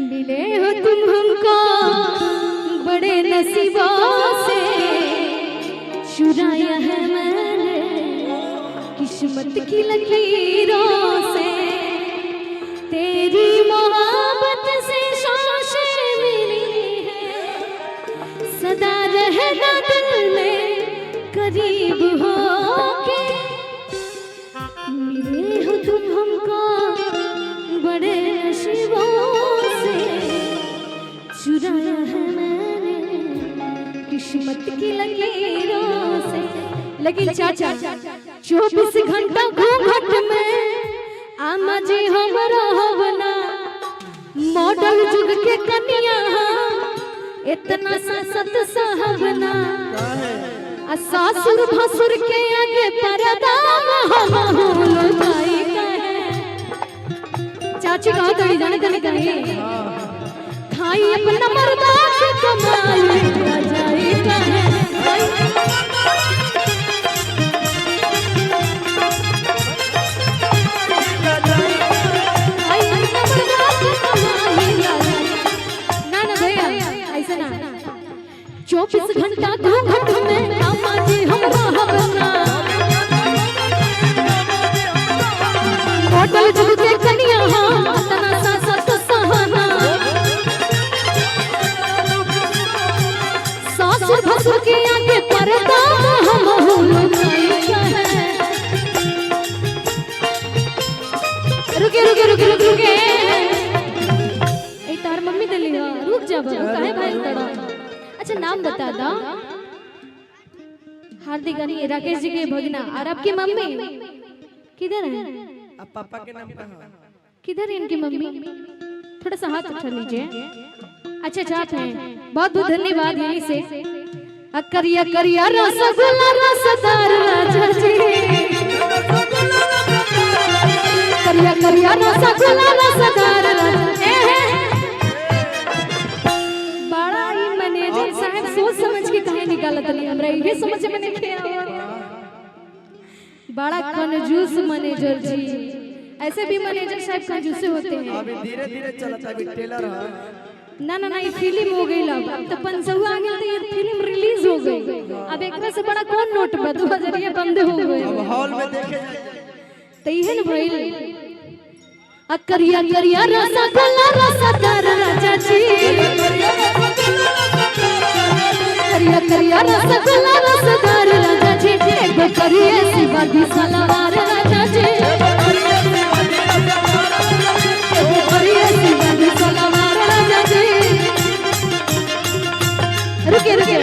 मिले हो तुम हमको बड़े नसीबों से, चुराया है मैंने किस्मत की लकीरों से। तेरी मोहब्बत से सांसें मिली है, सदा रहना दिल में करीब हो के। मिले हो तुम हमको बड़े नसीबों से, चुराया है मैंने किस्मत की लकीरों से। लेकिन चाचा 24 घंटा घूंघट में आमा जी हमारा होवना, मॉडल जुग के कन्या इतना सत साहबना। सासुर भसुर के आगे पर्दा लुकाई का है। चाची कहो तड़ी जाने तने कहे खाई अपना मर्दा के कमाई जाई का है। ना ना भैया ऐसा ना 24 घंटा घूंघट में अम्मा जी हमरा हवना, होटल जुग के कन्या तना सा सत सहना। सासुर भसुर के आगे पर्दा हम लुकाई का है। रुके रुके रुके रुके रुके ए तार मम्मी दली रुक जा बाबू काहे भाई तड़ा। अच्छा नाम बता दो। हार्दिक राकेश जी के भगना। और आपकी मम्मी किधर है? अब पापा के नाम कहाँ? किधर है इनकी मम्मी? थोड़ा सा हाथ उठा लीजिए। अच्छा चाप है, बहुत बहुत धन्यवाद। यहीं से करिया करिया रसगुल्ला रसदार राजा जी, करिया करिया रसगुल्ला रसदार राजा। बड़ा ही मैनेजर साहब सोच समझ के कहे निकालत नहीं, हमरा ये समझ में नहीं आया। बड़ा कंजूस मैनेजर जी, ऐसे भी मैनेजर साहब कंजूसे होते हैं। अभी धीरे धीरे चलता है, अभी टेलर है। ना ना ना ये फिल्म हो गई। अब तो 500 आ गया तो ये फिल्म रिलीज हो गई। अब एकरा से बड़ा कौन नोट बा 2000 बंद हो गए। अब हॉल में देखे तो ये न भइल करिया करिया रसगुल्ला रसदार राजा जी, करिया करिया रसगुल्ला रसदार राजा जी। एगो करिए शिवाजी सलवार राजा जी, एगो करिए शिवाजी सलवार राजा जी। रुके रुके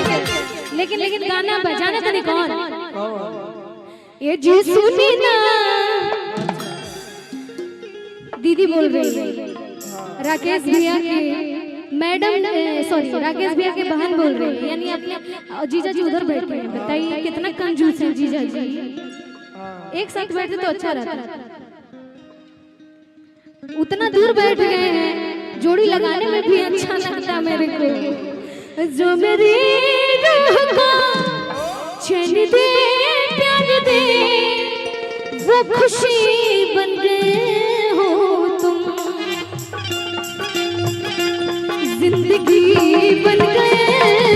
लेकिन लेकिन गाना बजाना तो नहीं कौन? ये जी सुनी ना दीदी बोल रही है, राकेश भैया के मैडम सॉरी राकेश भैया के बहन बोल रही है, यानी अपने जीजा जी उधर बैठे हैं। बताइए कितना कंजूस है जीजा जी। एक साथ बैठे तो अच्छा रहता, उतना दूर बैठ गए हैं, जोड़ी लगाने में भी अच्छा लगता मेरे को। जो मेरी रूह को चैन दे प्यार दे, वो खुशी बन गए हो तुम, जिंदगी बन गए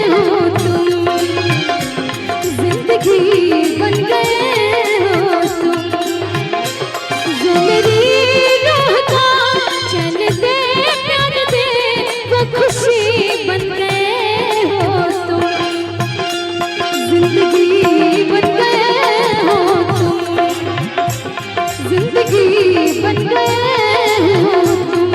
हो तुम, जिंदगी बन गए हो तुम। जो मेरी रूह को चैन दे प्यार दे, वो खुशी बन गए हो तुम, जिंदगी बन गए हो तुम, जिंदगी बन गए हो तुम।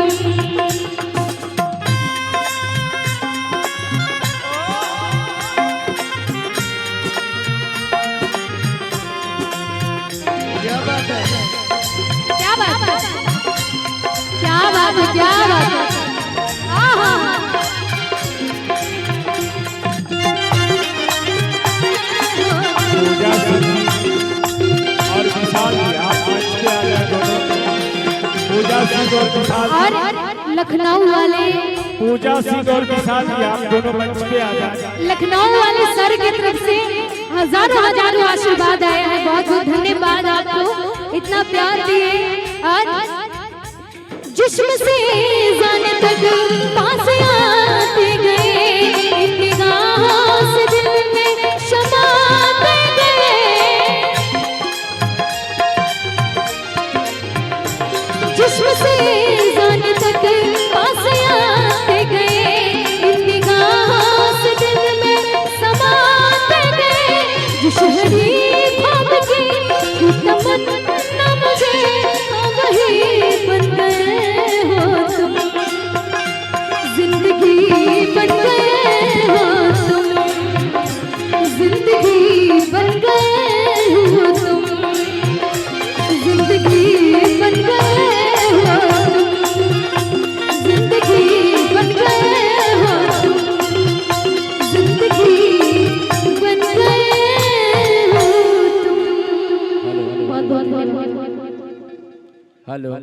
क्या बात है? क्या बात है? क्या बात है? क्या बात है? आहा पूजा और विशाल आप मंच पे आ जाए दोनों। पूजा सिंह और विशाल और लखनऊ वाले पूजा सिंह और विशाल जी आप दोनों मंच पे आ जाए। लखनऊ वाले सर की तरफ से हजारों हजारों आशीर्वाद आए हैं। बहुत बहुत धन्यवाद आपको, इतना प्यार दिए। और जो जिस्म से जाने तक पास आते गए, इन निगाहों से दिल में समाते गए। जिस्म से जाने तक पास आते गए, इन निगाहों से दिल में समाते गए। जो शहरी ख्वाब की तमन्ना मुझे, वही बन गए हो तुम। जिंदगी बन गए हो तुम, जिंदगी बन गए हो तुम, जिंदगी बन गए हो तुम, जिंदगी बन गए हो तुम, जिंदगी बन गए हो तुम। बहुत बहुत हेलो